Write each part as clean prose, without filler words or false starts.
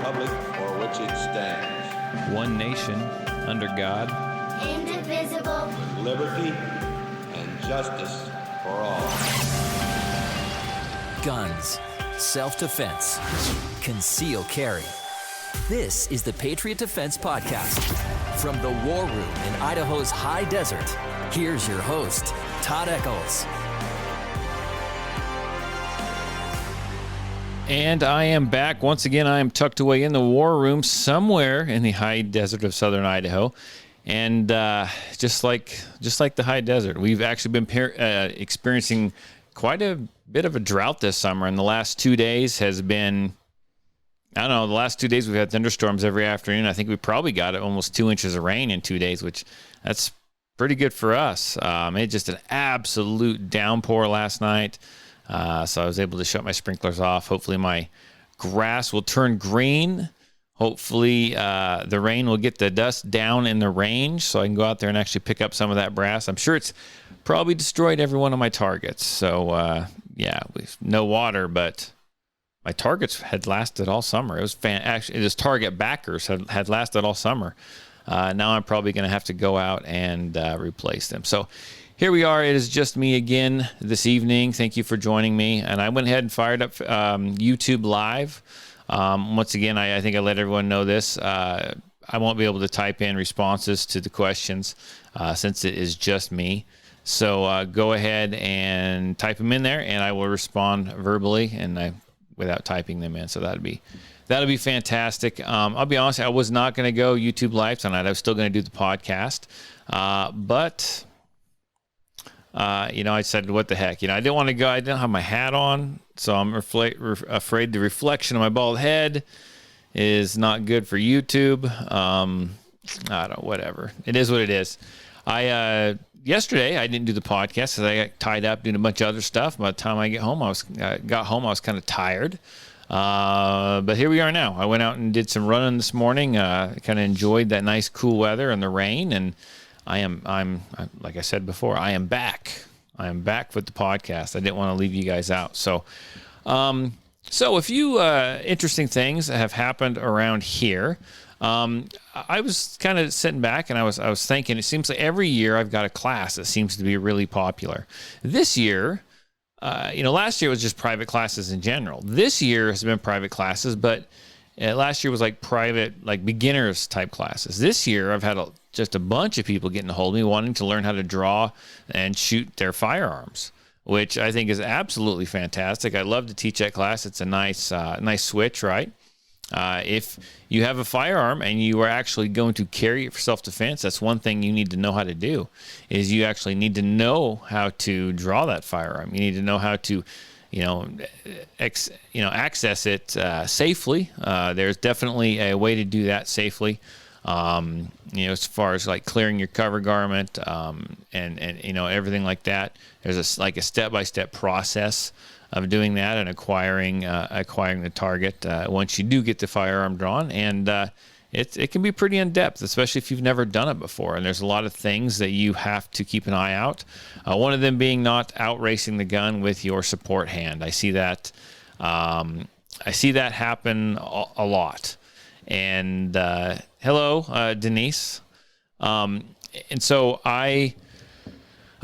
republic for which it stands. One nation, under God. Indivisible. With liberty and justice for all. Guns, self-defense, concealed carry. This is the Patriot Defense Podcast. From the War Room in Idaho's high desert, here's your host, Todd Echols. And I am back. Once again, I am tucked away in the war room somewhere in the high desert of southern Idaho. And just like the high desert, we've actually been experiencing quite a bit of a drought this summer. And the last 2 days has been, I don't know, the last 2 days we've had thunderstorms every afternoon. I think we probably got almost 2 inches of rain in 2 days, which that's pretty good for us. It's just an absolute downpour last night. So I was able to shut my sprinklers off. Hopefully my grass will turn green. Hopefully the rain will get the dust down in the range so I can go out there and actually pick up some of that brass. I'm sure it's probably destroyed every one of my targets. So, no water, but my targets had lasted all summer. It was actually, this target backers had lasted all summer. Now I'm probably going to have to go out and replace them. So here we are. It is just me again this evening. Thank you for joining me. And I went ahead and fired up YouTube Live. Once again, I think I let everyone know this. I won't be able to type in responses to the questions since it is just me. So go ahead and type them in there, and I will respond verbally and without typing them in. So that'll be fantastic. I'll be honest, I was not going to go YouTube Live tonight. I was still going to do the podcast, but I said, what the heck? I didn't want to go. I didn't have my hat on, so I'm afraid the reflection of my bald head is not good for YouTube. I don't know, whatever. It is what it is. Yesterday I didn't do the podcast because I got tied up doing a bunch of other stuff. By the time I got home, I was kind of tired. But here we are now. I went out and did some running this morning. Kind of enjoyed that nice cool weather and the rain, and I'm like I said before, I am back. I am back with the podcast. I didn't want to leave you guys out. So a few interesting things have happened around here. I was kind of sitting back and I was thinking, it seems like every year I've got a class that seems to be really popular. This year, last year was just private classes in general. This year has been private classes, but last year was like private, like beginners type classes. This year I've had just a bunch of people getting a hold of me wanting to learn how to draw and shoot their firearms, which I think is absolutely fantastic. I love to teach that class. It's a nice switch, right? If you have a firearm and you are actually going to carry it for self-defense, that's one thing you need to know how to do, is you actually need to know how to draw that firearm. You need to know how to, access it safely. There's definitely a way to do that safely. As far as like clearing your cover garment, and everything like that. There's a step-by-step process of doing that and acquiring the target once you do get the firearm drawn, and it can be pretty in depth, especially if you've never done it before. And there's a lot of things that you have to keep an eye out. One of them being not outracing the gun with your support hand. I see that happen a lot. And hello, Denise. And so I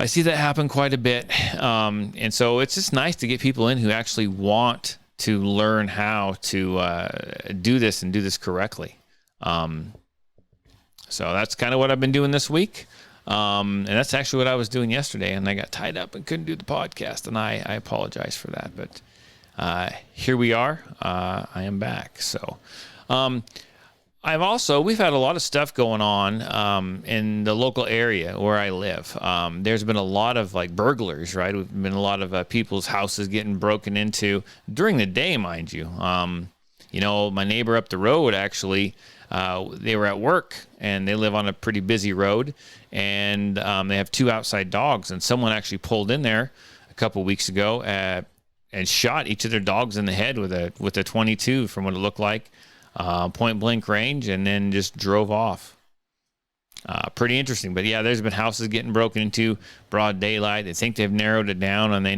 see that happen quite a bit. And so it's just nice to get people in who actually want to learn how to do this and do this correctly. So that's kind of what I've been doing this week. And that's actually what I was doing yesterday, and I got tied up and couldn't do the podcast, and I apologize for that. But here we are. I am back. So we've had a lot of stuff going on in the local area where I live. There's been a lot of like burglars, right? We've been a lot of people's houses getting broken into during the day, mind you. My neighbor up the road actually, they were at work and they live on a pretty busy road, and they have two outside dogs, and someone actually pulled in there a couple weeks ago and shot each of their dogs in the head with a 22 from what it looked like. Point blank range, and then just drove off. Pretty interesting. But yeah, there's been houses getting broken into broad daylight. They think they've narrowed it down, and they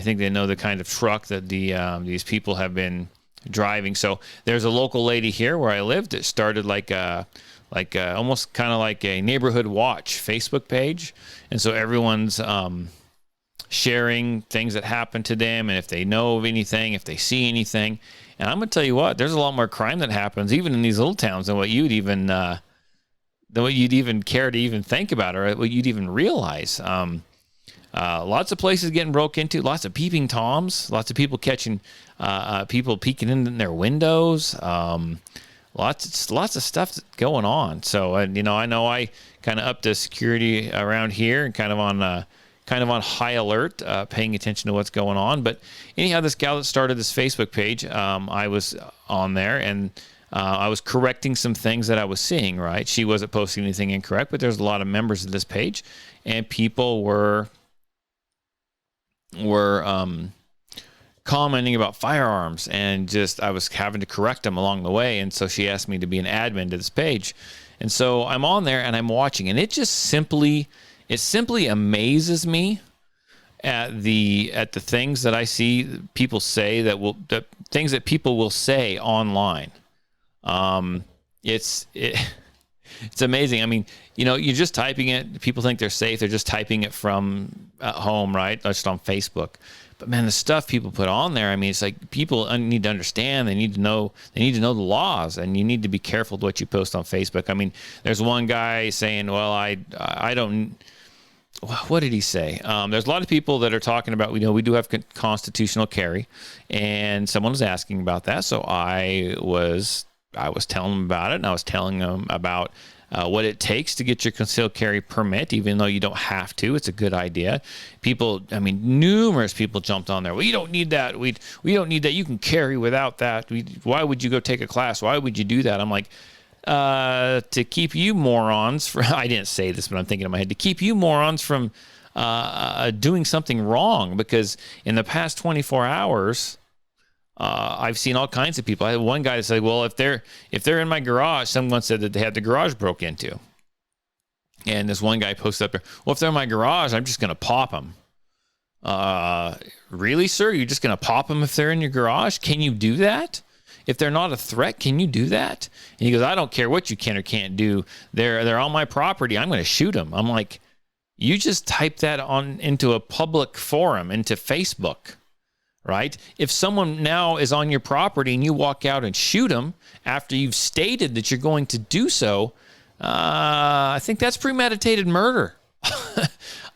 think they know the kind of truck that these people have been driving. So there's a local lady here where I live that started almost kind of like a neighborhood watch Facebook page. And so everyone's sharing things that happen to them, and if they know of anything, if they see anything. And I'm going to tell you what, there's a lot more crime that happens even in these little towns than what you'd even care to even think about, or what you'd even realize. Lots of places getting broke into, lots of peeping toms, lots of people catching people peeking in their windows. Lots of stuff going on. So I know I kind of upped the security around here and kind of on high alert, paying attention to what's going on. But anyhow, this gal that started this Facebook page, I was on there, and I was correcting some things that I was seeing, right? She wasn't posting anything incorrect, but there's a lot of members of this page, and people were commenting about firearms, and just I was having to correct them along the way. And so she asked me to be an admin to this page. And so I'm on there and I'm watching, and it simply amazes me at the things that I see people say the things that people will say online. It's amazing. I mean, you're just typing it. People think they're safe. They're just typing it from home, right? Just on Facebook. But man, the stuff people put on there, I mean, it's like people need to understand. They need to know the laws, and you need to be careful with what you post on Facebook. I mean, there's one guy saying, well, I don't, what did he say? There's a lot of people that are talking about, we do have constitutional carry, and someone was asking about that. So I was telling them about it, and I was telling them about what it takes to get your concealed carry permit, even though you don't have to. It's a good idea. Numerous people jumped on there. Well, you don't need that. We don't need that. You can carry without that. Why would you go take a class? Why would you do that? I'm like, to keep you morons from, I didn't say this, but I'm thinking in my head, to keep you morons from doing something wrong, because in the past 24 hours, I've seen all kinds of people. I had one guy that said, well, if they're in my garage, someone said that they had the garage broke into. And this one guy posted up there, well, if they're in my garage, I'm just going to pop them. Really, sir? You're just going to pop them if they're in your garage? Can you do that? If they're not a threat, can you do that? And he goes, I don't care what you can or can't do. They're on my property. I'm going to shoot them. I'm like, you just type that into a public forum, into Facebook. Right? If someone now is on your property and you walk out and shoot them after you've stated that you're going to do so, I think that's premeditated murder.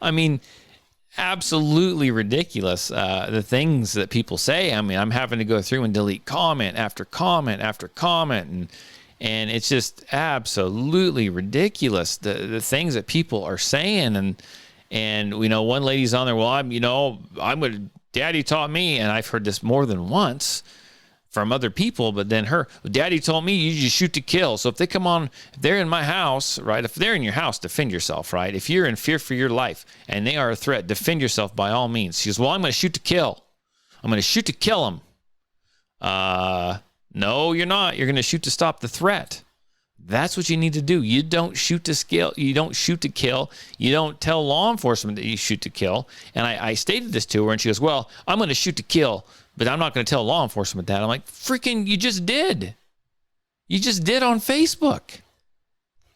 I mean, absolutely ridiculous. The things that people say. I mean, I'm having to go through and delete comment after comment after comment, and it's just absolutely ridiculous. The things that people are saying, and one lady's on there. Well, I'm going to. Daddy taught me, and I've heard this more than once from other people, but then Daddy told me you just shoot to kill. So if they're in my house, right? If they're in your house, defend yourself, right? If you're in fear for your life and they are a threat, defend yourself by all means. She goes, well, I'm going to shoot to kill. I'm going to shoot to kill them. No, you're not. You're going to shoot to stop the threat. That's what you need to do. You don't shoot to kill. You don't shoot to kill. You don't tell law enforcement that you shoot to kill. And I stated this to her, and she goes, well, I'm going to shoot to kill, but I'm not going to tell law enforcement that. I'm like, freaking, you just did. You just did on Facebook.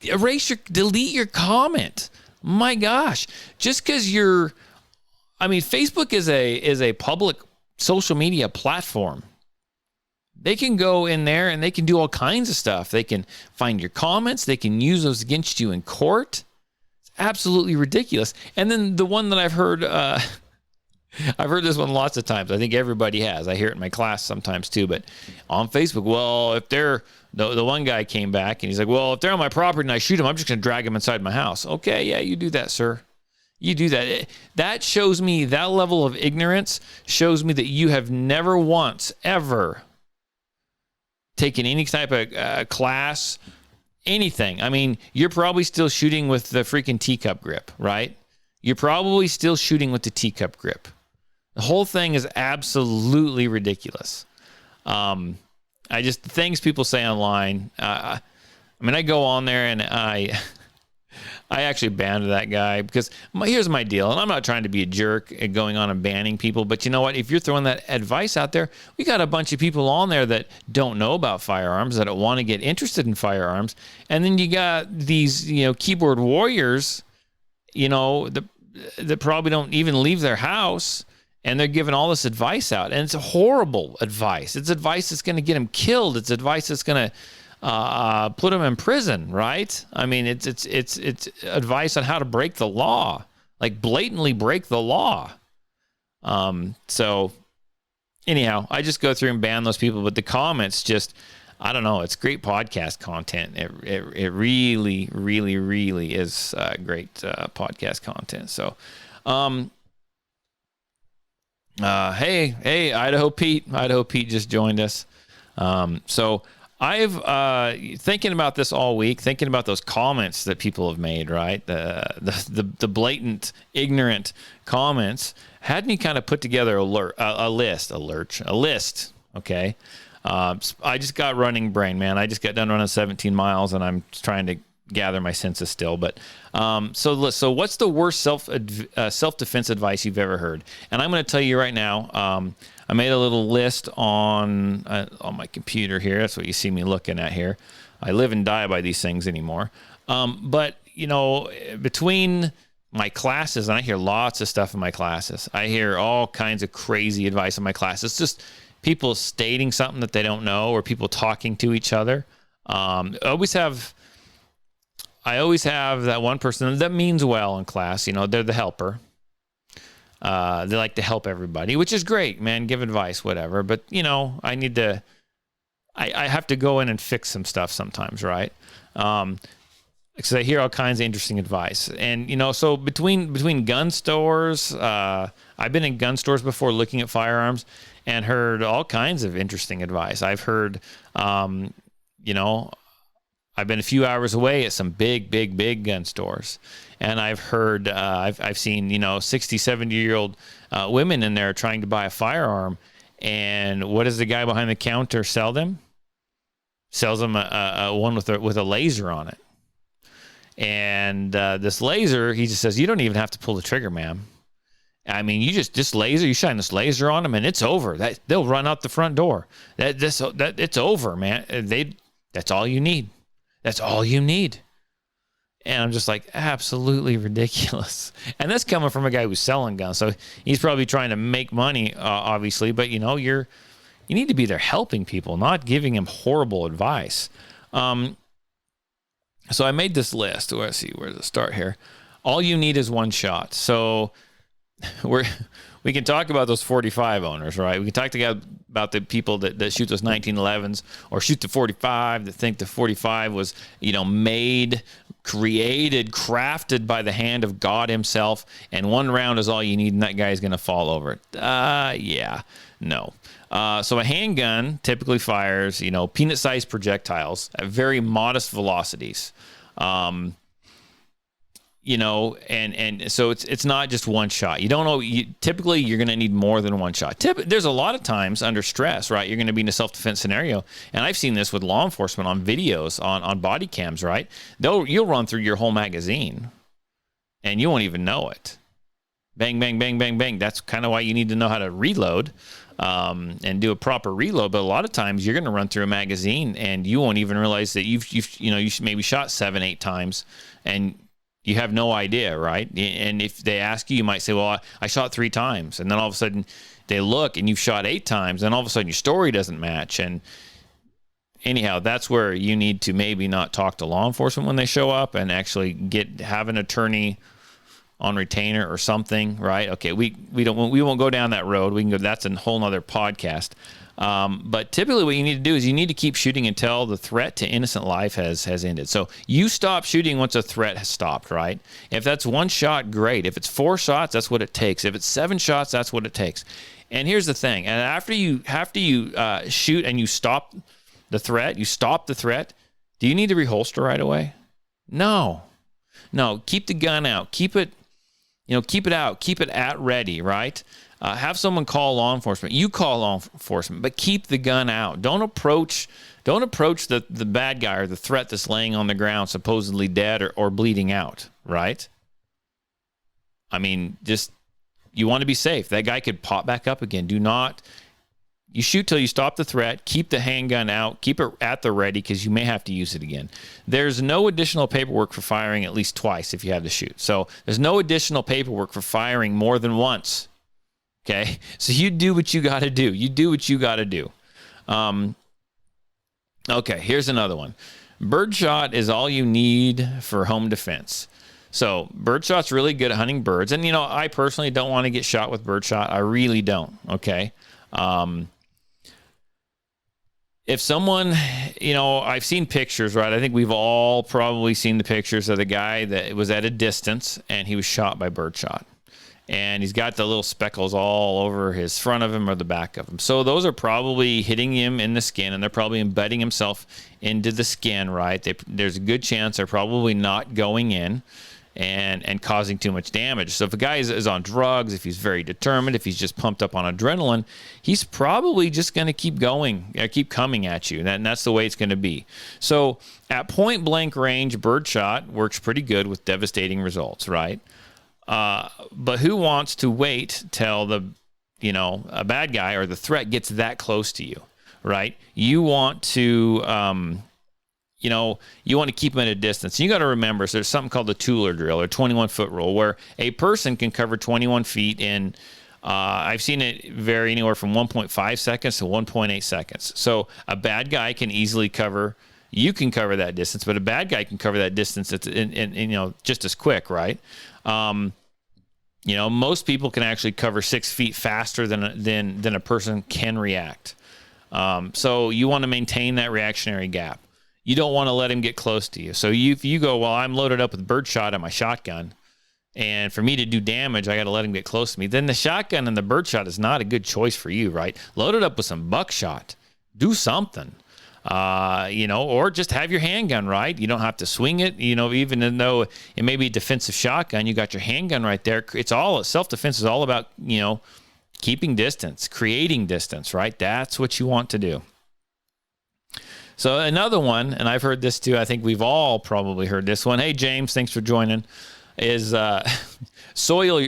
Delete your comment. My gosh. Just because Facebook is a public social media platform. They can go in there and they can do all kinds of stuff. They can find your comments. They can use those against you in court. It's absolutely ridiculous. And then the one that I've heard this one lots of times. I think everybody has. I hear it in my class sometimes too. But on Facebook, well, if they're the one guy came back and he's like, well, if they're on my property and I shoot them, I'm just going to drag them inside my house. Okay, yeah, you do that, sir. You do that. That shows me, that level of ignorance shows me that you have never once ever taken any type of class, anything. I mean, you're probably still shooting with the freaking teacup grip, right? You're probably still shooting with the teacup grip. The whole thing is absolutely ridiculous. Things people say online. I go on there and I actually banned that guy because here's my deal, and I'm not trying to be a jerk and going on and banning people, but you know what? If you're throwing that advice out there, we got a bunch of people on there that don't know about firearms, that don't want to get interested in firearms, and then you got these, keyboard warriors, that probably don't even leave their house, and they're giving all this advice out, and it's horrible advice. It's advice that's going to get them killed. It's advice that's going to put them in prison, right? I mean, it's advice on how to break the law, like blatantly break the law. So anyhow, I just go through and ban those people, but the comments just, I don't know. It's great podcast content. It really, really, really is great podcast content. So, hey, Idaho Pete just joined us. So I've thinking about this all week, thinking about those comments that people have made, right? The blatant, ignorant comments had me kind of put together a list. Okay. I just got running brain, man. I just got done running 17 miles, and I'm trying to gather my senses still. But so what's the worst self-defense advice you've ever heard? And I'm going to tell you right now. I made a little list on my computer here. That's what you see me looking at here. I live and die by these things anymore. But between my classes, and I hear lots of stuff in my classes. I hear all kinds of crazy advice in my classes. It's just people stating something that they don't know, or people talking to each other. I always have that one person that means well in class. They're the helper. They like to help everybody, which is great, man. Give advice, whatever. But I have to go in and fix some stuff sometimes, right? Because I hear all kinds of interesting advice, and so between gun stores, I've been in gun stores before looking at firearms and heard all kinds of interesting advice. I've heard, I've been a few hours away at some big gun stores. And I've heard, I've seen, 60, 70-year-old women in there trying to buy a firearm. And what does the guy behind the counter sell them? Sells them a one with a laser on it. And this laser, he just says, you don't even have to pull the trigger, ma'am. I mean, you shine this laser on them, and it's over. They'll run out the front door. It's over, man. That's all you need. That's all you need. And I'm just like, absolutely ridiculous. And that's coming from a guy who's selling guns. So he's probably trying to make money, obviously. But, you need to be there helping people, not giving them horrible advice. So I made this list. Let's see, where does it start here? All you need is one shot. So we can talk about those 45 owners, right? We can talk about the people that shoot those 1911s or shoot the 45, that think the 45 was, made, created, crafted by the hand of God himself, and one round is all you need, and that guy's going to fall over it. Yeah, no. So a handgun typically fires, peanut-sized projectiles at very modest velocities. And so it's not just one shot. You don't know. Typically, you're going to need more than one shot. There's a lot of times under stress, right? You're going to be in a self-defense scenario. And I've seen this with law enforcement on videos, on body cams, right? You'll run through your whole magazine, and you won't even know it. Bang, bang, bang, bang, bang. That's kind of why you need to know how to reload and do a proper reload. But a lot of times, you're going to run through a magazine, and you won't even realize that you maybe shot 7-8 times, and you have no idea, right? And if they ask you, you might say, well, I shot 3 times. And then all of a sudden they look and you've shot 8 times. And all of a sudden your story doesn't match. And anyhow, that's where you need to maybe not talk to law enforcement when they show up, and actually have an attorney on retainer or something, right? Okay, we won't go down that road. We can go. That's a whole nother podcast. But typically what you need to do is you need to keep shooting until the threat to innocent life has ended. So you stop shooting once a threat has stopped, right? If that's 1 shot, great. If it's 4 shots, that's what it takes. If it's 7 shots, that's what it takes. And here's the thing. And after you shoot and you stop the threat, do you need to reholster right away? No. Keep the gun out. Keep it out. Keep it at ready, right? Have someone call law enforcement. You call law enforcement, but keep the gun out. Don't approach the bad guy or the threat that's laying on the ground, supposedly dead or bleeding out, right? I mean, just you want to be safe. That guy could pop back up again. You shoot till you stop the threat. Keep the handgun out. Keep it at the ready because you may have to use it again. There's no additional paperwork for firing at least twice if you have to shoot. So there's no additional paperwork for firing more than once. Okay? So you do what you got to do. You do what you got to do. Okay, here's another one. Birdshot is all you need for home defense. So birdshot's really good at hunting birds. And, I personally don't want to get shot with birdshot. I really don't. Okay? If someone, I've seen pictures, right? I think we've all probably seen the pictures of the guy that was at a distance and he was shot by birdshot. And he's got the little speckles all over his front of him or the back of him. So those are probably hitting him in the skin, and they're probably embedding himself into the skin, right? There's a good chance they're probably not going in and causing too much damage. So if a guy is on drugs, if he's very determined, if he's just pumped up on adrenaline, he's probably just going to keep coming at you. And that's the way it's going to be. So at point blank range, birdshot works pretty good with devastating results, right? But who wants to wait till a bad guy or the threat gets that close to you, right? You want to, you want to keep them at a distance. You got to remember, so there's something called the Tueller drill or 21-foot rule, where a person can cover 21 feet in, I've seen it vary anywhere from 1.5 seconds to 1.8 seconds. So a bad guy can easily you can cover that distance, but a bad guy can cover that distance in just as quick, right? Most people can actually cover 6 feet faster than a person can react. So you want to maintain that reactionary gap. You don't want to let him get close to you. So if you go, well, I'm loaded up with birdshot on my shotgun, and for me to do damage, I got to let him get close to me. Then the shotgun and the birdshot is not a good choice for you, right? Load it up with some buckshot. Do something. Or just have your handgun, right? You don't have to swing it, even though it may be a defensive shotgun, you got your handgun right there. Self-defense is all about, keeping distance, creating distance, right? That's what you want to do. So another one, and I've heard this too, I think we've all probably heard this one. Hey, James, thanks for joining, is soil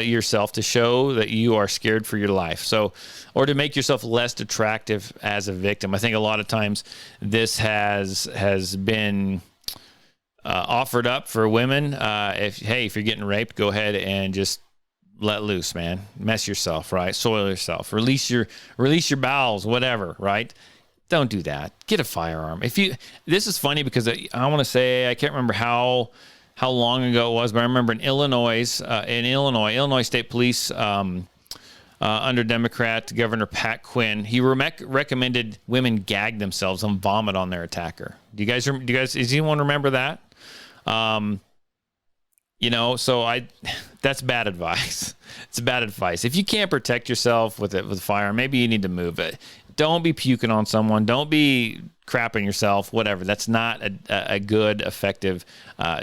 yourself to show that you are scared for your life. So, or to make yourself less attractive as a victim. I think a lot of times this has been offered up for women. If you're getting raped, go ahead and just let loose, man. Mess yourself, right? Soil yourself. Release your bowels, whatever, right? Don't do that. Get a firearm. This is funny because I want to say, I can't remember how long ago it was, but I remember in Illinois State Police, under Democrat Governor Pat Quinn, he recommended women gag themselves and vomit on their attacker. Does anyone remember that? That's bad advice. It's bad advice. If you can't protect yourself with a firearm, maybe you need to move it. Don't be puking on someone. Don't be crapping yourself, whatever. That's not a good, effective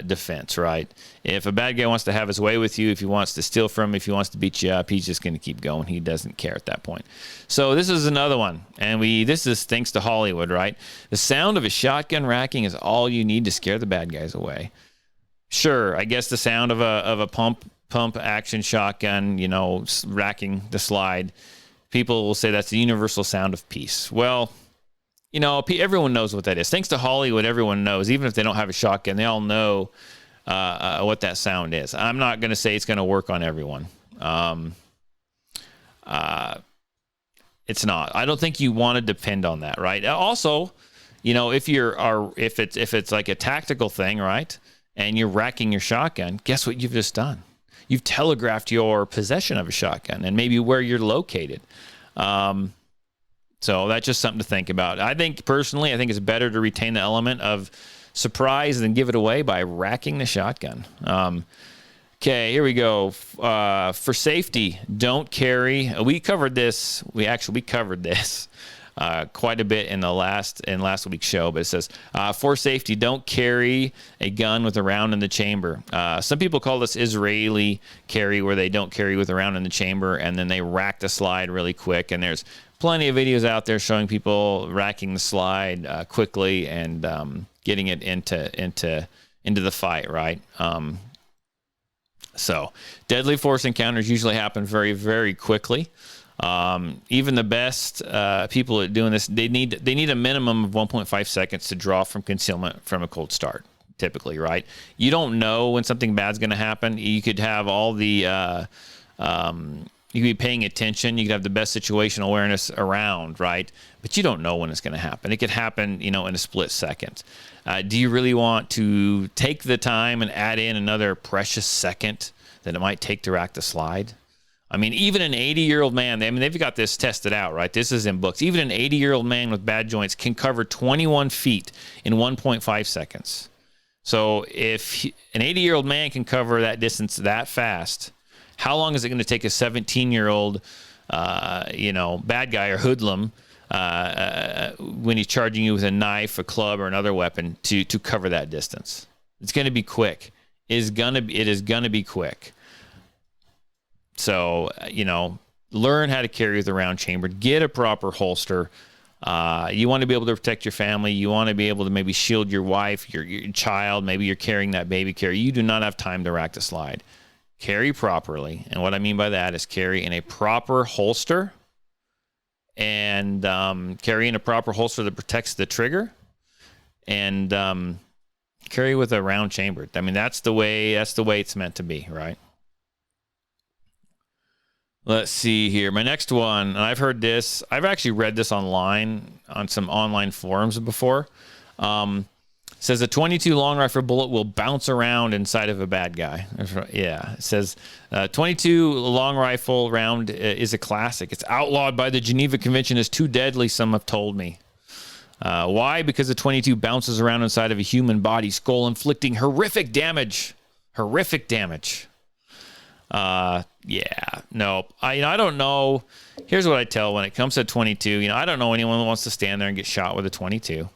defense, right? If a bad guy wants to have his way with you, if he wants to steal from you, if he wants to beat you up, he's just going to keep going. He doesn't care at that point. So this is another one, and this is thanks to Hollywood, right? The sound of a shotgun racking is all you need to scare the bad guys away. Sure, I guess the sound of a pump action shotgun, racking the slide, people will say that's the universal sound of peace. Well, everyone knows what that is. Thanks to Hollywood, everyone knows. Even if they don't have a shotgun, they all know what that sound is. I'm not going to say it's going to work on everyone. It's not. I don't think you want to depend on that, right? Also, if it's like a tactical thing, right, and you're racking your shotgun, guess what you've just done? You've telegraphed your possession of a shotgun and maybe where you're located. So that's just something to think about. I think it's better to retain the element of surprise than give it away by racking the shotgun. Okay, here we go. For safety, don't carry. We covered this. We covered this quite a bit in last week's show, but it says, for safety, don't carry a gun with a round in the chamber. Some people call this Israeli carry, where they don't carry with a round in the chamber, and then they rack the slide really quick. And there's plenty of videos out there showing people racking the slide quickly and getting it into the fight, right? So deadly force encounters usually happen very, very quickly. Even the best people at doing this, they need a minimum of 1.5 seconds to draw from concealment from a cold start, typically, right? You don't know when something bad's going to happen. You could have all the you could be paying attention. You could have the best situational awareness around, right? But you don't know when it's going to happen. It could happen, in a split second. Do you really want to take the time and add in another precious second that it might take to rack the slide? I mean, even an 80-year-old man, they've got this tested out, right? This is in books. Even an 80-year-old man with bad joints can cover 21 feet in 1.5 seconds. So if an 80-year-old man can cover that distance that fast, how long is it going to take a 17-year-old, bad guy or hoodlum when he's charging you with a knife, a club, or another weapon to cover that distance? It's going to be quick. It is going to be quick. So, learn how to carry with a round chamber. Get a proper holster. You want to be able to protect your family. You want to be able to maybe shield your wife, your child. Maybe you're carrying that baby carrier. You do not have time to rack the slide. Carry properly. And what I mean by that is carry in a proper holster and carry in a proper holster that protects the trigger and carry with a round chamber. I mean, that's the way it's meant to be, right? Let's see here. My next one, and I've heard this. I've actually read this online on some online forums before. Says a 22 long rifle bullet will bounce around inside of a bad guy. Yeah, it says 22 long rifle round is a classic. It's outlawed by the Geneva Convention as too deadly, some have told me. Why? Because the 22 bounces around inside of a human body, skull, inflicting horrific damage. Horrific damage. Yeah, no, I don't know. Here's what I tell when it comes to 22. I don't know anyone that wants to stand there and get shot with a 22.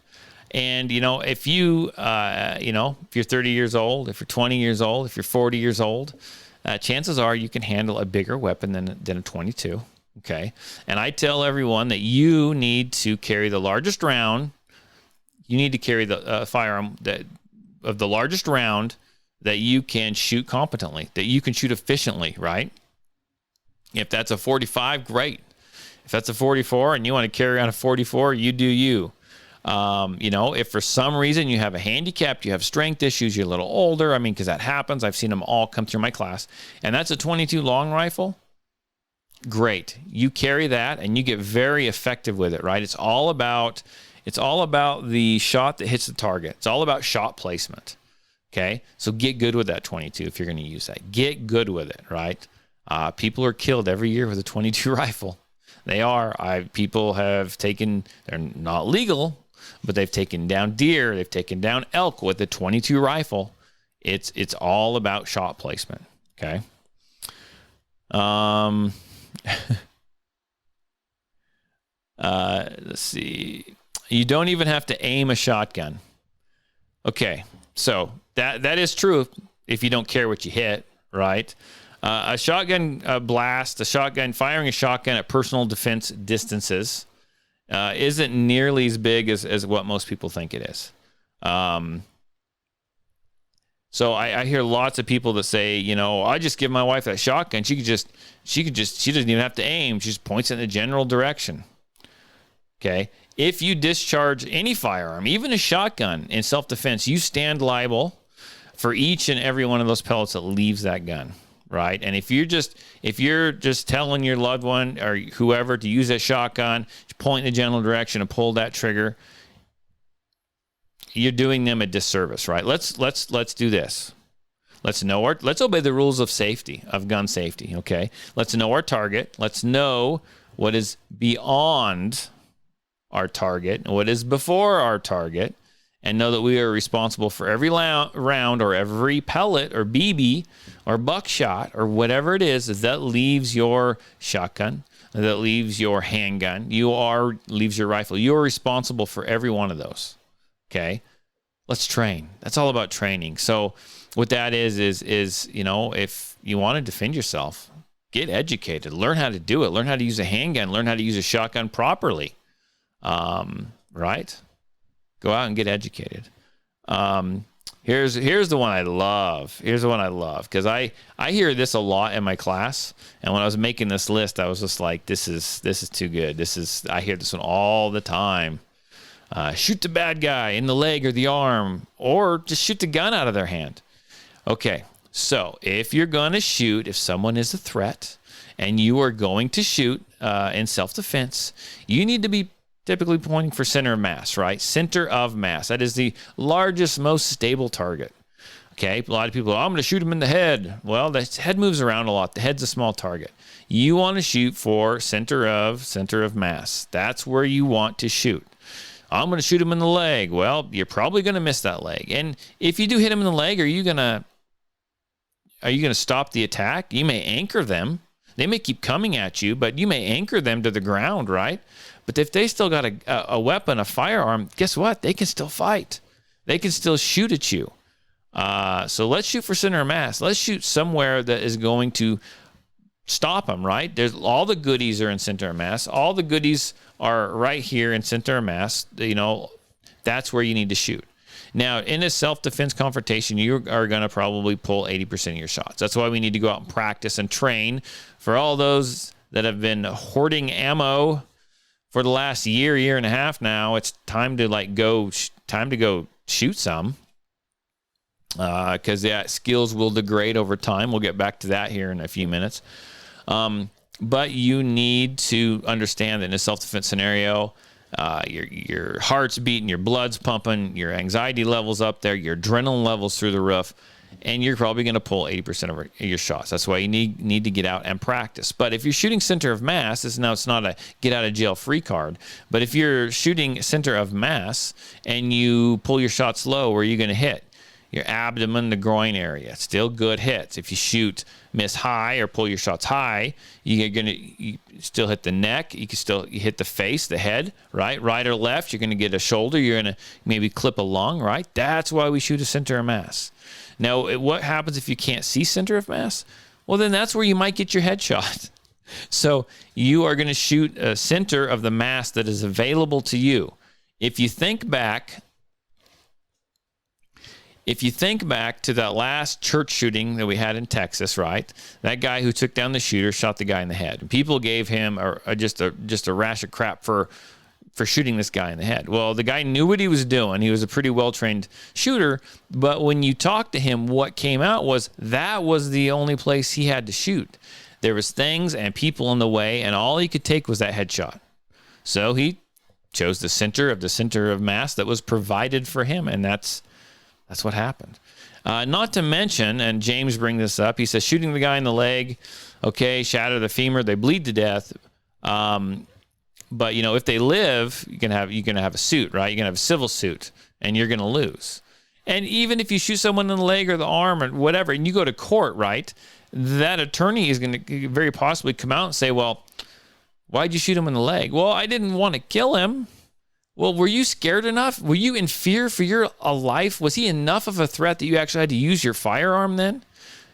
And, if you, if you're 30 years old, if you're 20 years old, if you're 40 years old, chances are you can handle a bigger weapon than a 22. Okay. And I tell everyone that you need to carry the largest round. You need to carry the firearm of the largest round that you can shoot competently, that you can shoot efficiently, right? If that's a 45, great. If that's a 44 and you want to carry on a 44, you do you. If for some reason you have a handicap, you have strength issues, you're a little older, because that happens. I've seen them all come through my class. And that's a 22 long rifle. Great. You carry that and you get very effective with it, right? It's all about the shot that hits the target. It's all about shot placement. Okay, so get good with that 22 if you're going to use that. Get good with it, right? People are killed every year with a 22 rifle. They are. People have taken, they're not legal, but they've taken down deer, they've taken down elk with a 22 rifle. It's all about shot placement, okay? Let's see. You don't even have to aim a shotgun. Okay, so that is true if you don't care what you hit, right? A shotgun blast, firing a shotgun at personal defense distances isn't nearly as big as what most people think it is. So I hear lots of people that say, I just give my wife that shotgun. She doesn't even have to aim. She just points it in the general direction. Okay. If you discharge any firearm, even a shotgun in self-defense, you stand liable for each and every one of those pellets that leaves that gun, right? And if you're just telling your loved one or whoever to use that shotgun, point in the general direction and pull that trigger, you're doing them a disservice, right? Let's do this. Let's obey the rules of safety, of gun safety, okay? Let's know our target. Let's know what is beyond our target and what is before our target, and know that we are responsible for every round or every pellet or BB or buckshot or whatever it is that leaves your shotgun, that leaves your handgun, leaves your rifle. You are responsible for every one of those. Okay? Let's train. That's all about training. So what that is, if you want to defend yourself, get educated, learn how to do it, learn how to use a handgun, learn how to use a shotgun properly. Right? Go out and get educated. Here's the one I love. Here's the one I love because I hear this a lot in my class. And when I was making this list, I was just like, this is too good. I hear this one all the time. Shoot the bad guy in the leg or the arm, or just shoot the gun out of their hand. Okay, so if you're going to shoot, if someone is a threat and you are going to shoot in self-defense, you need to be typically pointing for center of mass, right? Center of mass. That is the largest, most stable target. Okay, a lot of people, I'm going to shoot him in the head. Well, the head moves around a lot. The head's a small target. You want to shoot for center of mass. That's where you want to shoot. I'm going to shoot him in the leg. Well, you're probably going to miss that leg. And if you do hit him in the leg, are you going to stop the attack? You may anchor them. They may keep coming at you, but you may anchor them to the ground, right? But if they still got a weapon, a firearm, guess what? They can still fight. They can still shoot at you. So let's shoot for center of mass. Let's shoot somewhere that is going to stop them, right? There's all the goodies are in center of mass. All the goodies are right here in center of mass. You know, that's where you need to shoot. Now, in a self-defense confrontation, you are going to probably pull 80% of your shots. That's why we need to go out and practice and train. For all those that have been hoarding ammo for the last year and a half now, it's time to go shoot some. Because skills will degrade over time. We'll get back to that here in a few minutes. But you need to understand that in a self-defense scenario, your heart's beating, your blood's pumping, your anxiety levels up there, your adrenaline levels through the roof, and you're probably going to pull 80% of your shots. That's why you need to get out and practice. But if you're shooting center of mass, it's not a get out of jail free card. But if you're shooting center of mass and you pull your shots low, where are you going to hit? Your abdomen, the groin area. Still good hits. If you miss high or pull your shots high, you still hit the neck. You hit the face, the head, right? Right or left, you're going to get a shoulder. You're going to maybe clip a lung, right? That's why we shoot a center of mass. Now, what happens if you can't see center of mass? Well, then that's where you might get your headshot. So you are going to shoot a center of the mass that is available to you. If you think back to that last church shooting that we had in Texas, right? That guy who took down the shooter shot the guy in the head. And people gave him just a rash of crap for shooting this guy in the head. Well, the guy knew what he was doing. He was a pretty well-trained shooter. But when you talk to him, what came out was that was the only place he had to shoot. There was things and people in the way, and all he could take was that headshot. So he chose the center of mass that was provided for him, and that's what happened. Not to mention, and James brings this up, he says shooting the guy in the leg, okay, shatter the femur, they bleed to death. But if they live, you're gonna have a suit, right? You're gonna have a civil suit, and you're gonna lose. And even if you shoot someone in the leg or the arm or whatever, and you go to court, right? That attorney is gonna very possibly come out and say, "Well, why'd you shoot him in the leg?" "Well, I didn't want to kill him." Well, were you scared enough? Were you in fear for your life? Was he enough of a threat that you actually had to use your firearm then?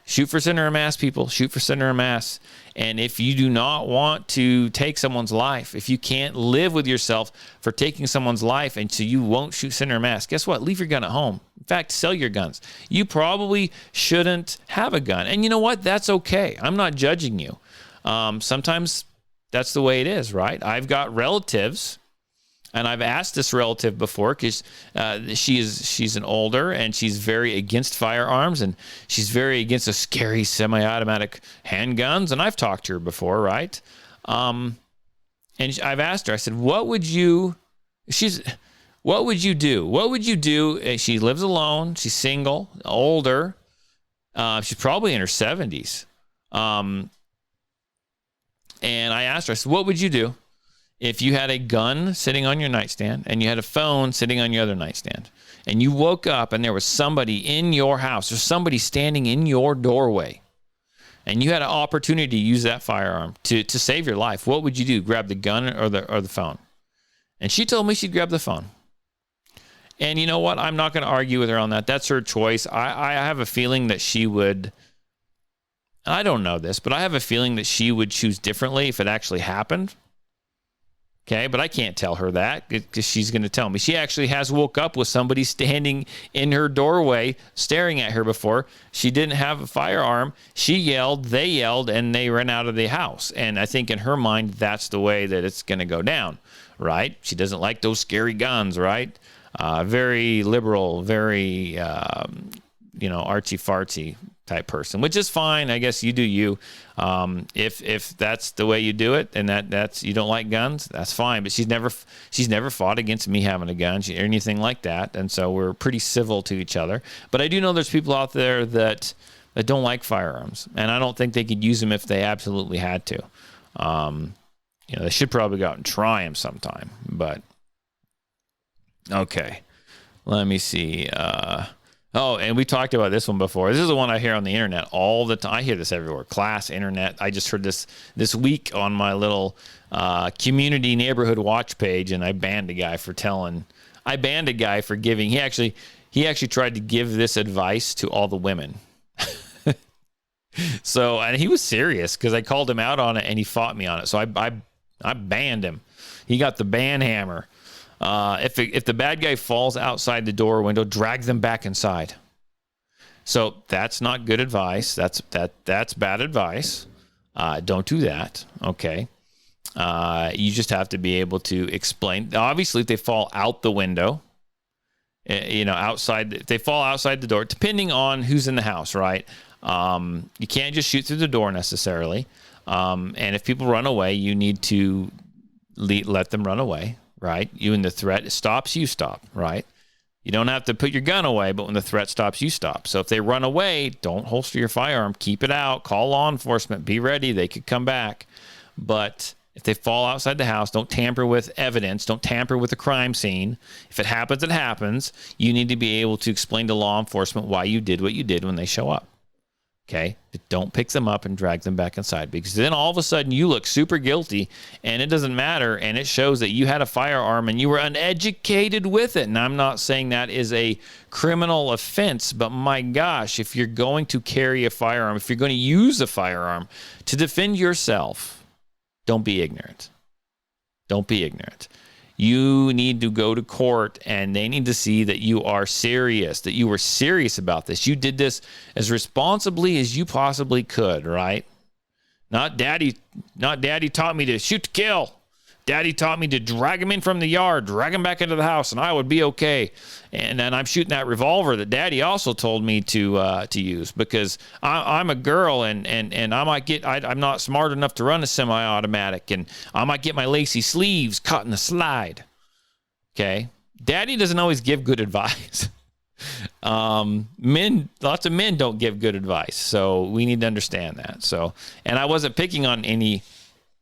Shoot for center of mass, people. Shoot for center of mass. And if you do not want to take someone's life, if you can't live with yourself for taking someone's life and so you won't shoot center of mass, guess what? Leave your gun at home. In fact, sell your guns. You probably shouldn't have a gun. And you know what? That's okay. I'm not judging you. Sometimes that's the way it is, right? I've got relatives. And I've asked this relative before because she's an older and she's very against firearms and she's very against the scary semi-automatic handguns. And I've talked to her before, right? And I've asked her. I said, "What would you do? What would you do?" She lives alone. She's single, older. She's probably in her 70s. And I asked her. I said, "What would you do if you had a gun sitting on your nightstand and you had a phone sitting on your other nightstand and you woke up and there was somebody in your house or somebody standing in your doorway and you had an opportunity to use that firearm to save your life? What would you do? Grab the gun or the phone?" And she told me she'd grab the phone. And you know what? I'm not going to argue with her on that. That's her choice. I have a feeling that she would, I don't know this, but I have a feeling that she would choose differently if it actually happened. Okay, but I can't tell her that because she's going to tell me. She actually has woke up with somebody standing in her doorway staring at her before. She didn't have a firearm. She yelled, they yelled, and they ran out of the house. And I think in her mind, that's the way that it's going to go down, right? She doesn't like those scary guns, right? Very liberal, very, artsy-fartsy type person, which is fine. I guess you do you. If that's the way you do it, and that's you don't like guns, that's fine. But she's never fought against me having a gun or anything like that, and so we're pretty civil to each other. But I do know there's people out there that don't like firearms, and I don't think they could use them if they absolutely had to. They should probably go out and try them sometime. But okay, let me see. Oh, and we talked about this one before. This is the one I hear on the internet all the time. I hear this everywhere. Class, internet. I just heard this week on my little community neighborhood watch page, and I banned a guy for giving. He actually tried to give this advice to all the women. So, and he was serious because I called him out on it, and he fought me on it. So I banned him. He got the ban hammer. If the bad guy falls outside the door or window, drag them back inside. So that's not good advice. That's bad advice. Don't do that. Okay. You just have to be able to explain. Obviously, if they fall out the window, outside, if they fall outside the door, depending on who's in the house, right? You can't just shoot through the door necessarily. And if people run away, you need to let them run away. Right? You and the threat stops, you stop, right? You don't have to put your gun away, but when the threat stops, you stop. So if they run away, don't holster your firearm. Keep it out. Call law enforcement. Be ready. They could come back. But if they fall outside the house, don't tamper with evidence. Don't tamper with the crime scene. If it happens, it happens. You need to be able to explain to law enforcement why you did what you did when they show up. Okay, don't pick them up and drag them back inside, because then all of a sudden you look super guilty and it doesn't matter, and it shows that you had a firearm and you were uneducated with it. And I'm not saying that is a criminal offense, but my gosh, if you're going to carry a firearm, if you're going to use a firearm to defend yourself, don't be ignorant. Don't be ignorant. You need to go to court, and they need to see that you are serious, that you were serious about this. You did this as responsibly as you possibly could, right? Not daddy taught me to shoot to kill. Daddy taught me to drag him in from the yard, drag him back into the house, and I would be okay. And then I'm shooting that revolver that Daddy also told me to use, because I'm a girl, and I might get I'm not smart enough to run a semi-automatic, and I might get my lacy sleeves caught in the slide. Okay, Daddy doesn't always give good advice. Lots of men don't give good advice, so we need to understand that. So, and I wasn't picking on any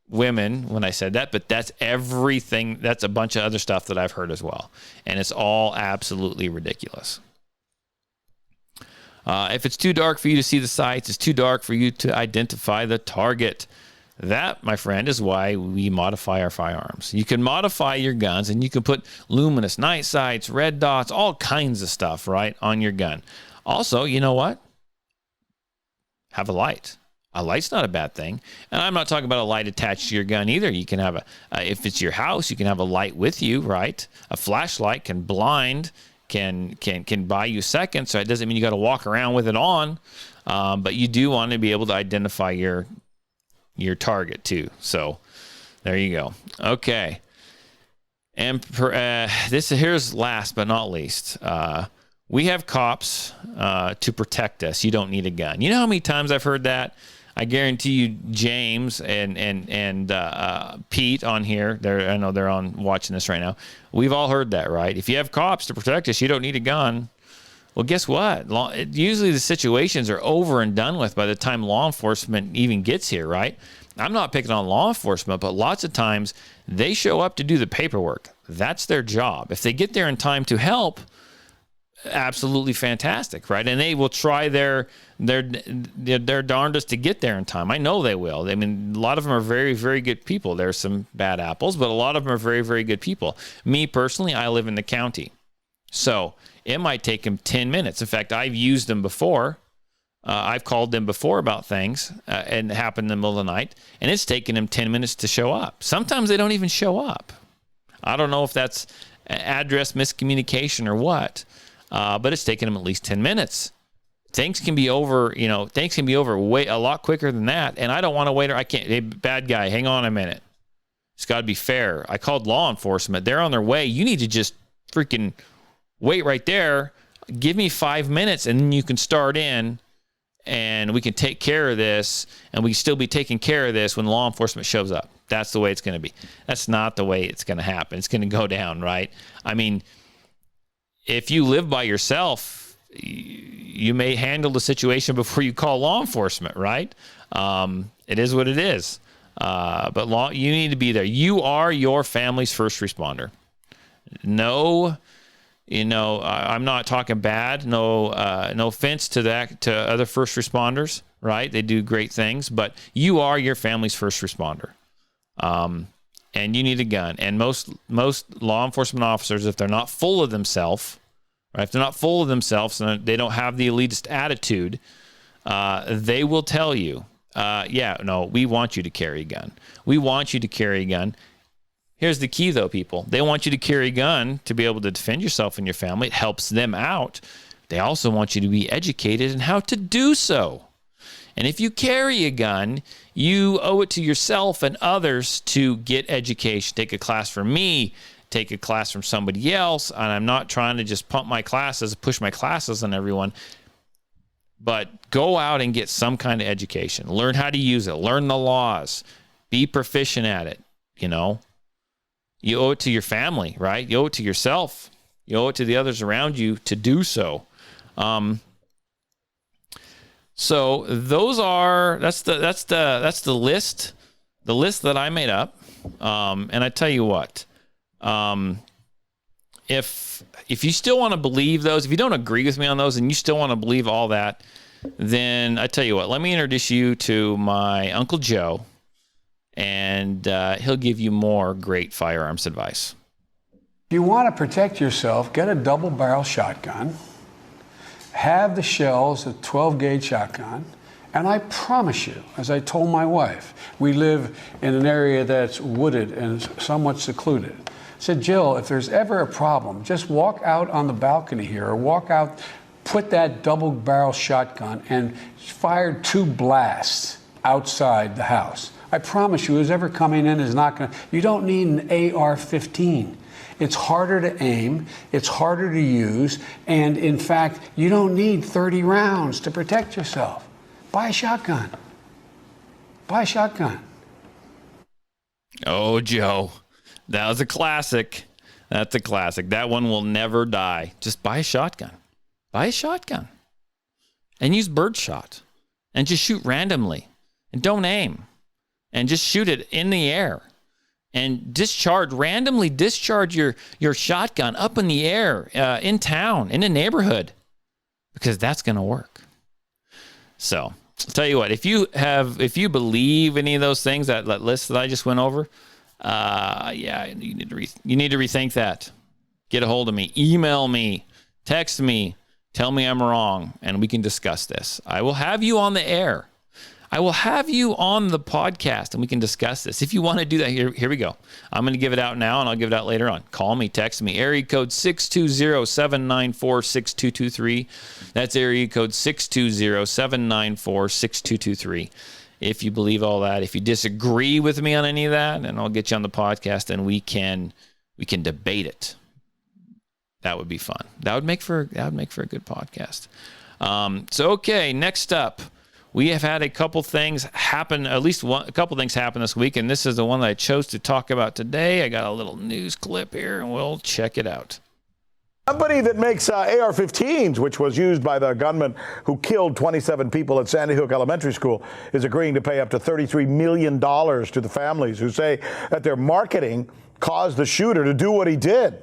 women when I said that, but that's everything. That's a bunch of other stuff that I've heard as well, and it's all absolutely ridiculous. If it's too dark for you to see the sights, it's too dark for you to identify the target. That, my friend, is why we modify our firearms. You can modify your guns, and you can put luminous night sights, red dots, all kinds of stuff, right, on your gun. Also, you know what? Have a light. A light's not a bad thing. And I'm not talking about a light attached to your gun either. You can have if it's your house, you can have a light with you, right? A flashlight can blind, can buy you seconds. So it doesn't mean you got to walk around with it on. But you do want to be able to identify your target too. So there you go. Okay. And here's last but not least. We have cops to protect us. You don't need a gun. You know how many times I've heard that? I guarantee you, James and Pete on here, I know they're on watching this right now. We've all heard that, right? If you have cops to protect us, you don't need a gun. Well, guess what? Usually the situations are over and done with by the time law enforcement even gets here, right? I'm not picking on law enforcement, but lots of times they show up to do the paperwork. That's their job. If they get there in time to help, absolutely fantastic, right? And they will try their darndest to get there in time. I know they will. I mean, a lot of them are very, very good people. There's some bad apples, but a lot of them are very, very good people. Me personally, I live in the county, so it might take them 10 minutes. In fact, I've used them before I've called them before about things, and it happened in the middle of the night, and it's taken them 10 minutes to show up. Sometimes they don't even show up. I don't know if that's address miscommunication or what, but it's taken them at least 10 minutes. Things can be over, way a lot quicker than that, and I don't want to wait. I can't. Hey, bad guy, hang on a minute. It's got to be fair. I called law enforcement. They're on their way. You need to just freaking wait right there. Give me 5 minutes, and then you can start in, and we can take care of this, and we can still be taking care of this when law enforcement shows up. That's the way it's going to be. That's not the way it's going to happen. It's going to go down, right? I mean, if you live by yourself, you may handle the situation before you call law enforcement, right? It is what it is. But you need to be there. You are your family's first responder. No, I'm not talking bad. No offense to other first responders, right? They do great things, but you are your family's first responder. And you need a gun. And most law enforcement officers, if they're not full of themselves, right? If they're not full of themselves and they don't have the elitist attitude, they will tell you, we want you to carry a gun. We want you to carry a gun. Here's the key, though, people. They want you to carry a gun to be able to defend yourself and your family. It helps them out. They also want you to be educated in how to do so. And if you carry a gun, you owe it to yourself and others to get education. Take a class from me. Take a class from somebody else. And I'm not trying to just push my classes on everyone. But go out and get some kind of education. Learn how to use it. Learn the laws. Be proficient at it. You owe it to your family, right? You owe it to yourself. You owe it to the others around you to do so. So that's the list that I made up. And I tell you what, if you still want to believe those, if you don't agree with me on those and you still want to believe all that, then I tell you what, let me introduce you to my Uncle Joe, and he'll give you more great firearms advice. If you want to protect yourself, get a double-barrel shotgun, have the shells, a 12-gauge shotgun, and I promise you, as I told my wife, we live in an area that's wooded and somewhat secluded. I said, Jill, if there's ever a problem, just walk out on the balcony here or walk out, put that double-barrel shotgun and fire 2 blasts outside the house. I promise you, who's ever coming in is not going to, you don't need an AR-15. It's harder to aim, it's harder to use, and in fact, you don't need 30 rounds to protect yourself. Buy a shotgun. Buy a shotgun. Oh, Joe, that was a classic. That's a classic. That one will never die. Just buy a shotgun. Buy a shotgun. And use birdshot. And just shoot randomly. And don't aim. And just shoot it in the air. And randomly discharge your shotgun up in the air, in town, in a neighborhood. Because that's going to work. So, I'll tell you what, if you believe any of those things, that list that I just went over, you need to rethink that. Get a hold of me, email me, text me, tell me I'm wrong, and we can discuss this. I will have you on the air. I will have you on the podcast, and we can discuss this. If you want to do that, here we go. I'm going to give it out now, and I'll give it out later on. Call me, text me. Area code 620-794-6223. That's area code 620-794-6223. If you believe all that, if you disagree with me on any of that, and I'll get you on the podcast, and we can debate it. That would be fun. That would make for a good podcast. Okay, next up. We have had a couple things happen, a couple things happen this week, and this is the one that I chose to talk about today. I got a little news clip here, and we'll check it out. Company that makes AR-15s, which was used by the gunman who killed 27 people at Sandy Hook Elementary School, is agreeing to pay up to $33 million to the families who say that their marketing caused the shooter to do what he did.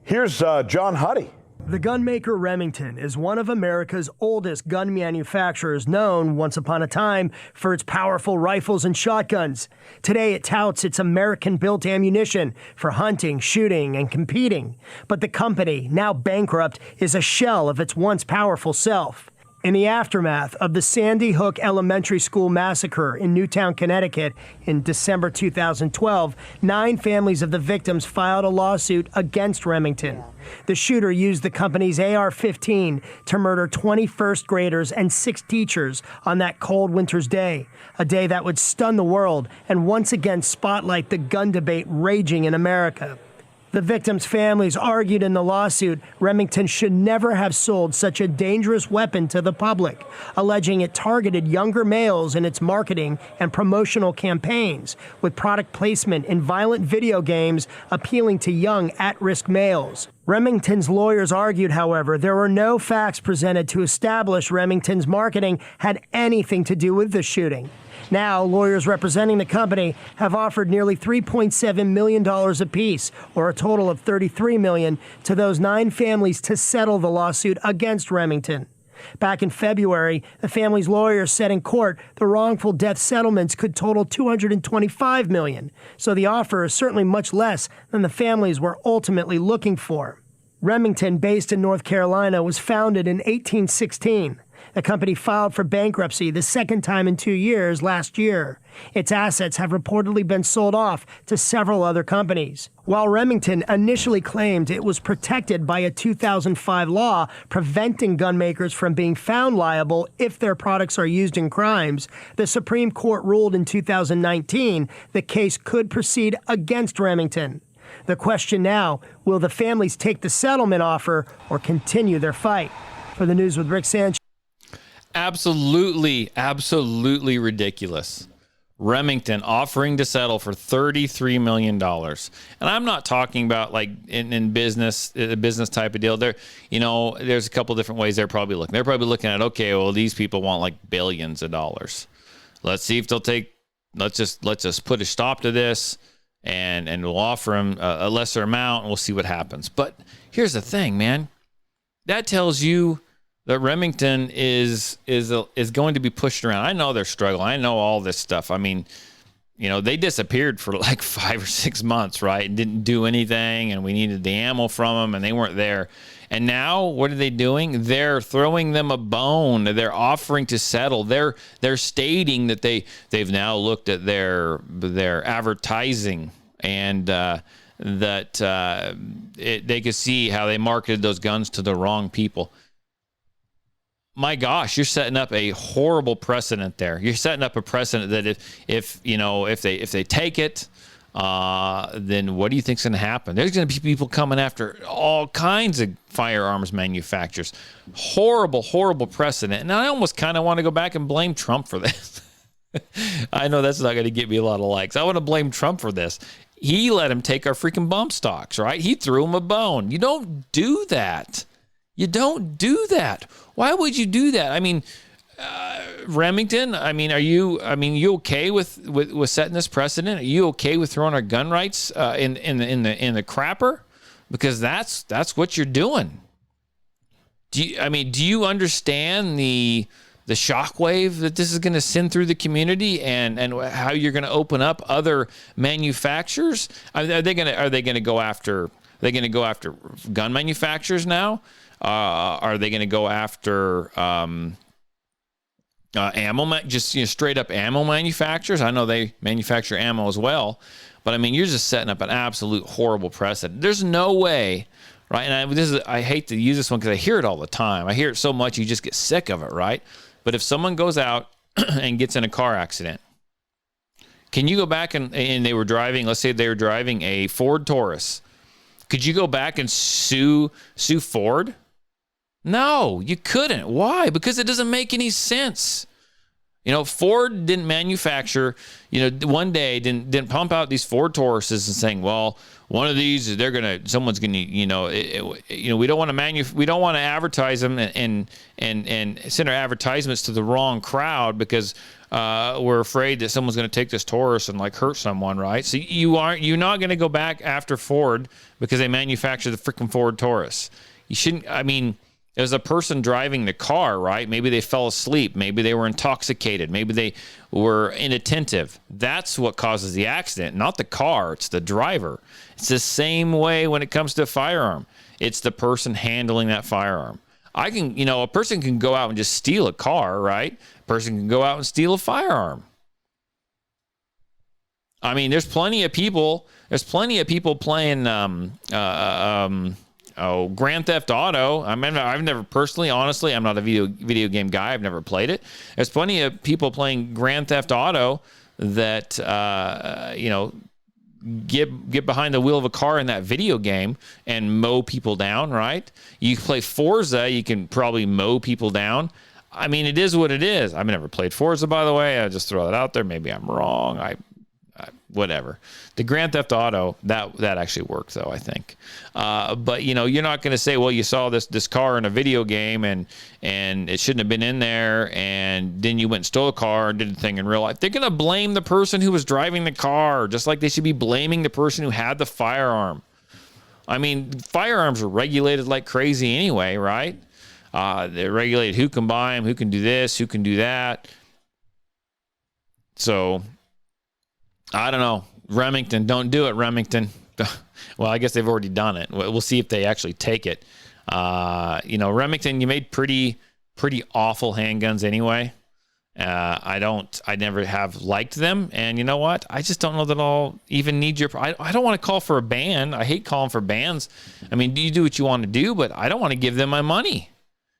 Here's John Huddy. The gunmaker Remington is one of America's oldest gun manufacturers, known once upon a time for its powerful rifles and shotguns. Today it touts its American-built ammunition for hunting, shooting, and competing. But the company, now bankrupt, is a shell of its once powerful self. In the aftermath of the Sandy Hook Elementary School massacre in Newtown, Connecticut in December 2012, 9 families of the victims filed a lawsuit against Remington. The shooter used the company's AR-15 to murder 20 first graders and 6 teachers on that cold winter's day, a day that would stun the world and once again spotlight the gun debate raging in America. The victims' families argued in the lawsuit Remington should never have sold such a dangerous weapon to the public, alleging it targeted younger males in its marketing and promotional campaigns, with product placement in violent video games appealing to young, at-risk males. Remington's lawyers argued, however, there were no facts presented to establish Remington's marketing had anything to do with the shooting. Now, lawyers representing the company have offered nearly $3.7 million apiece, or a total of $33 million, to those 9 families to settle the lawsuit against Remington. Back in February, the family's lawyers said in court the wrongful death settlements could total $225 million, so the offer is certainly much less than the families were ultimately looking for. Remington, based in North Carolina, was founded in 1816. The company filed for bankruptcy the second time in 2 years last year. Its assets have reportedly been sold off to several other companies. While Remington initially claimed it was protected by a 2005 law preventing gun makers from being found liable if their products are used in crimes, the Supreme Court ruled in 2019 the case could proceed against Remington. The question now, will the families take the settlement offer or continue their fight? For the News with Rick Sanchez. Absolutely ridiculous. Remington offering to settle for $33 million. And I'm not talking about like in business, a business type of deal. There, there's a couple different ways they're probably looking. They're probably looking at, okay, well, these people want like billions of dollars. Let's see if they'll take, let's just put a stop to this and we'll offer them a lesser amount and we'll see what happens. But here's the thing, man. That tells you that Remington is going to be pushed around. I know they're struggling. I know all this stuff. I mean, they disappeared for like 5 or 6 months, right? And didn't do anything, and we needed the ammo from them, and they weren't there. And now, what are they doing? They're throwing them a bone. They're offering to settle. They're stating that they've now looked at their advertising and they could see how they marketed those guns to the wrong people. My gosh, you're setting up a horrible precedent there. You're setting up a precedent that if they take it, then what do you think's going to happen? There's going to be people coming after all kinds of firearms manufacturers. Horrible precedent. And I almost kind of want to go back and blame Trump for this. I know that's not going to get me a lot of likes. I want to blame Trump for this. He let him take our freaking bump stocks, right? He threw him a bone. You don't do that. You don't do that. Why would you do that? I mean, Remington, you okay with setting this precedent? Are you okay with throwing our gun rights in the crapper? Because that's what you're doing. Do you understand the shockwave that this is going to send through the community and how you're going to open up other manufacturers? Are they going to go after gun manufacturers now? Are they going to go after ammo, straight up ammo manufacturers? I know they manufacture ammo as well, but you're just setting up an absolute horrible precedent. There's no way, right? And I hate to use this one because I hear it all the time. I hear it so much you just get sick of it, right? But if someone goes out and gets in a car accident, can you go back and they were driving? Let's say they were driving a Ford Taurus. Could you go back and sue Ford? No, you couldn't. Why? Because it doesn't make any sense. Ford didn't manufacture, one day didn't pump out these Ford Tauruses and saying, well, one of these, someone's going to, we don't want to advertise them and send our advertisements to the wrong crowd because we're afraid that someone's going to take this Taurus and like hurt someone, right? So you're not going to go back after Ford because they manufacture the freaking Ford Taurus. You shouldn't, it was a person driving the car, right? Maybe they fell asleep. Maybe they were intoxicated. Maybe they were inattentive. That's what causes the accident, not the car. It's the driver. It's the same way when it comes to a firearm. It's the person handling that firearm. A person can go out and just steal a car, right? A person can go out and steal a firearm. I mean, there's plenty of people playing Grand Theft Auto. I mean, I've never personally, honestly, I'm not a video game guy. I've never played it. There's plenty of people playing Grand Theft Auto that get behind the wheel of a car in that video game and mow people down, right? You play Forza, you can probably mow people down. I mean, it is what it is. I've never played Forza, by the way. I just throw that out there. Maybe I'm wrong. Whatever. The Grand Theft Auto, that actually worked, though, I think. But, you're not going to say, well, you saw this car in a video game and it shouldn't have been in there, and then you went and stole a car and did the thing in real life. They're going to blame the person who was driving the car, just like they should be blaming the person who had the firearm. I mean, firearms are regulated like crazy anyway, right? They're regulated who can buy them, who can do this, who can do that. So I don't know. Remington, don't do it, Remington. Well, I guess they've already done it. We'll see if they actually take it. Remington, you made pretty awful handguns anyway. I never have liked them. And you know what? I just don't know that I'll even need I don't want to call for a ban. I hate calling for bans. I mean, you do what you want to do, but I don't want to give them my money.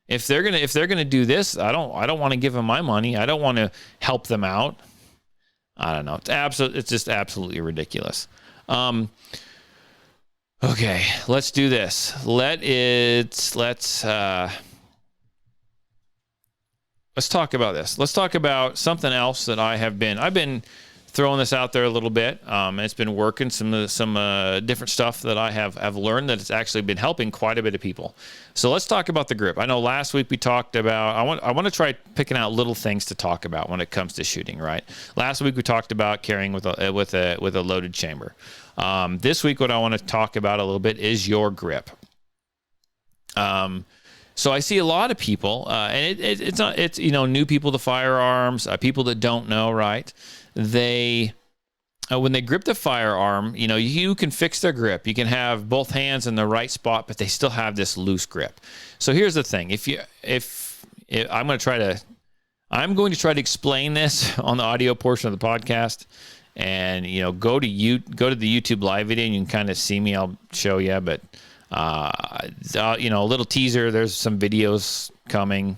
If they're gonna do this, I don't want to give them my money. I don't want to help them out. I don't know. It's just absolutely ridiculous. Okay, let's do this. Let's talk about this. Let's talk about something else that I've been throwing this out there a little bit. It's been working some different stuff that I have learned that it's actually been helping quite a bit of people. So let's talk about the grip. I know last week we talked about, I want to try picking out little things to talk about when it comes to shooting, right? Last week we talked about carrying with a loaded chamber. This week what I want to talk about a little bit is your grip. So I see a lot of people, and it's new people to firearms, people that don't know, right? They when they grip the firearm, you can fix their grip. You can have both hands in the right spot, but they still have this loose grip. So here's the thing: if I'm going to try to explain this on the audio portion of the podcast, and go to the YouTube live video, and you can kind of see me. I'll show you, but a little teaser. There's some videos coming.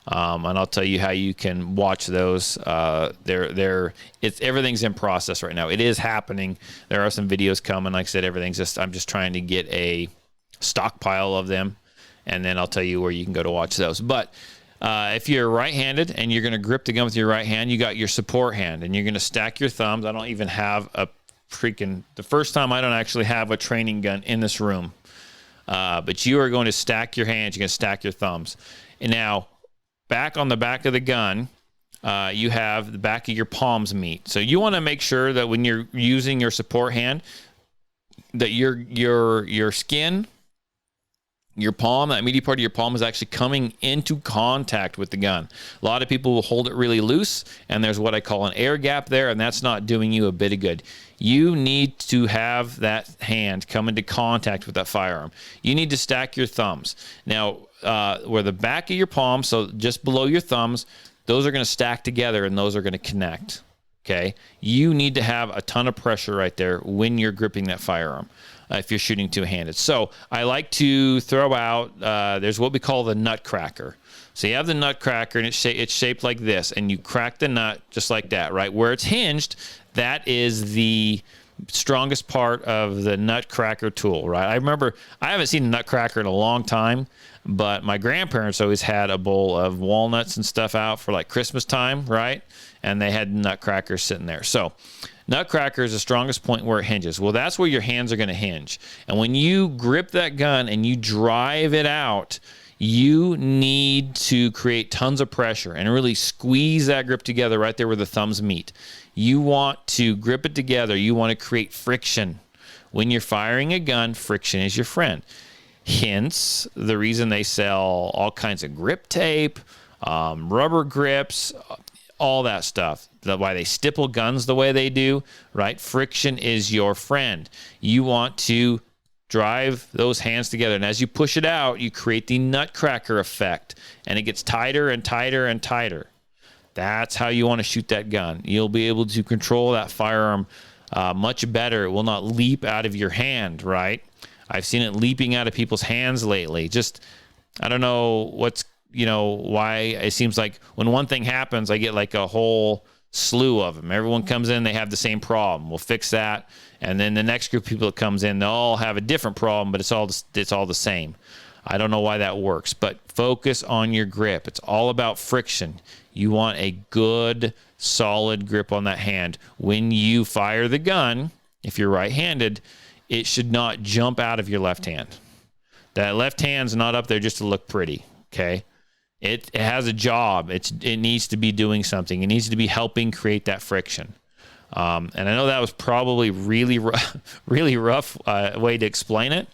And I'll tell you how you can watch those. Everything's in process right now. It is happening. There are some videos coming. Like I said, I'm just trying to get a stockpile of them, and then I'll tell you where you can go to watch those. But if you're right-handed and you're going to grip the gun with your right hand, you got your support hand, and you're going to stack your thumbs. I don't even have the first time I don't actually have a training gun in this room. But you are going to stack your hands. You're going to stack your thumbs. And now, back on the back of the gun, you have the back of your palms meet. So you want to make sure that when you're using your support hand, that your skin, your palm, that meaty part of your palm is actually coming into contact with the gun. A lot of people will hold it really loose, and there's what I call an air gap there, and that's not doing you a bit of good. You need to have that hand come into contact with that firearm. You need to stack your thumbs. Now, where the back of your palm, so just below your thumbs, those are going to stack together, and those are going to connect. Okay? You need to have a ton of pressure right there when you're gripping that firearm. If you're shooting two-handed. So I like to throw out, there's what we call the nutcracker. So you have the nutcracker, and it's shaped like this, and you crack the nut just like that, right? Where it's hinged, that is the strongest part of the nutcracker tool, right? I remember, I haven't seen a nutcracker in a long time, but my grandparents always had a bowl of walnuts and stuff out for like Christmas time, right? And they had nutcrackers sitting there. So nutcracker is the strongest point where it hinges. Well, that's where your hands are going to hinge. And when you grip that gun and you drive it out, you need to create tons of pressure and really squeeze that grip together right there where the thumbs meet. You want to grip it together. You want to create friction. When you're firing a gun, friction is your friend. Hence, the reason they sell all kinds of grip tape, rubber grips, all that stuff. Why they stipple guns the way they do, right? Friction is your friend. You want to drive those hands together. And as you push it out, you create the nutcracker effect, and it gets tighter and tighter and tighter. That's how you want to shoot that gun. You'll be able to control that firearm much better. It will not leap out of your hand, right? I've seen it leaping out of people's hands lately. Just, I don't know why it seems like when one thing happens, I get like a whole slew of them. Everyone comes in, they have the same problem. We'll fix that. And then the next group of people that comes in, they'll all have a different problem, but it's all the same. I don't know why that works, but focus on your grip. It's all about friction. You want a good, solid grip on that hand. When you fire the gun, if you're right-handed, it should not jump out of your left hand. That left hand's not up there just to look pretty, okay? It has a job. It needs to be doing something. It needs to be helping create that friction. And I know that was probably really rough way to explain it.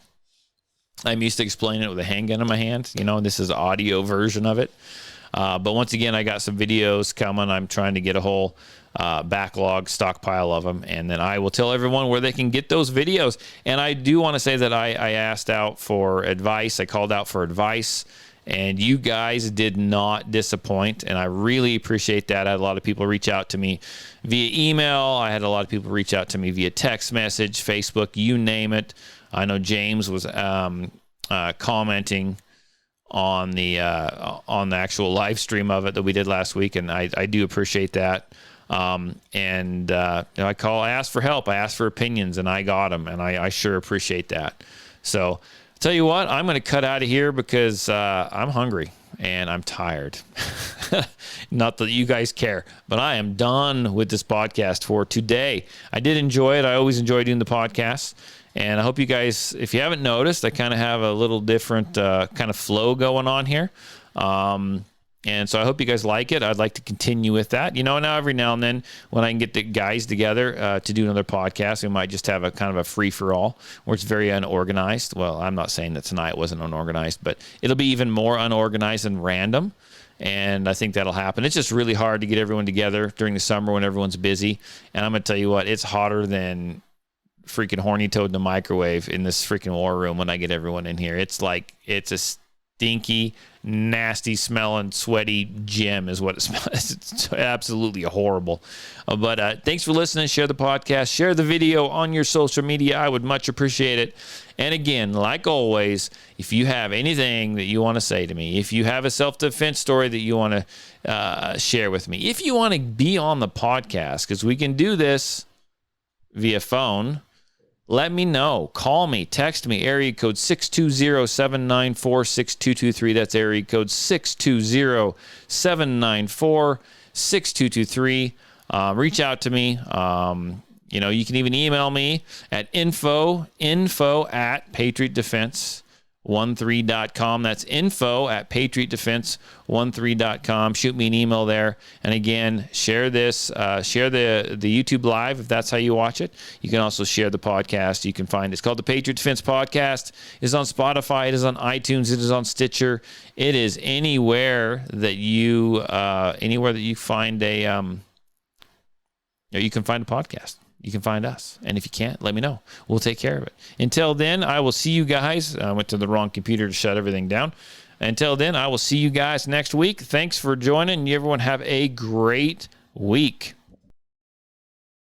I'm used to explaining it with a handgun in my hand. This is an audio version of it. But once again, I got some videos coming. I'm trying to get a whole backlog, stockpile of them, and then I will tell everyone where they can get those videos. And I do want to say that I asked out for advice. I called out for advice, and you guys did not disappoint, and I really appreciate that. I had a lot of people reach out to me via email. I had a lot of people reach out to me via text message, Facebook, you name it. I know James was commenting on the actual live stream of it that we did last week, and I do appreciate that. I asked for help, I asked for opinions, and I got them, and I sure appreciate that. So tell you what, I'm going to cut out of here because I'm hungry and I'm tired. Not that you guys care, but I am done with this podcast for today. I did enjoy it. I always enjoy doing the podcast. And I hope you guys, if you haven't noticed, I kind of have a little different kind of flow going on here. And so I hope you guys like it. I'd like to continue with that. Now every now and then when I can get the guys together to do another podcast, we might just have a kind of a free-for-all where it's very unorganized. Well, I'm not saying that tonight wasn't unorganized, but it'll be even more unorganized and random. And I think that'll happen. It's just really hard to get everyone together during the summer when everyone's busy. And I'm going to tell you what, it's hotter than freaking horny toad in the microwave in this freaking war room when I get everyone in here. It's like, it's a stinky, nasty smelling, sweaty gym is what it smells. It's absolutely horrible. But thanks for listening. Share the podcast, share the video on your social media. I would much appreciate it. And again, like always, if you have anything that you want to say to me, if you have a self-defense story that you want to share with me, if you want to be on the podcast, because we can do this via phone, let me know. Call me, text me, area code 620-794-6223. That's area code 620-794-6223. Reach out to me. You can even email me at info@patriotdefense13.com. That's info@patriotdefense13.com. Shoot me an email there. And again, share this, share the YouTube live if that's how you watch it. You can also share the podcast. You can find it's called the Patriot Defense Podcast. It is on Spotify. It is on iTunes. It is on Stitcher. It is anywhere that you find you can find a podcast. You can find us. And if you can't, let me know. We'll take care of it. Until then, I will see you guys. I went to the wrong computer to shut everything down. Until then, I will see you guys next week. Thanks for joining. Everyone have a great week.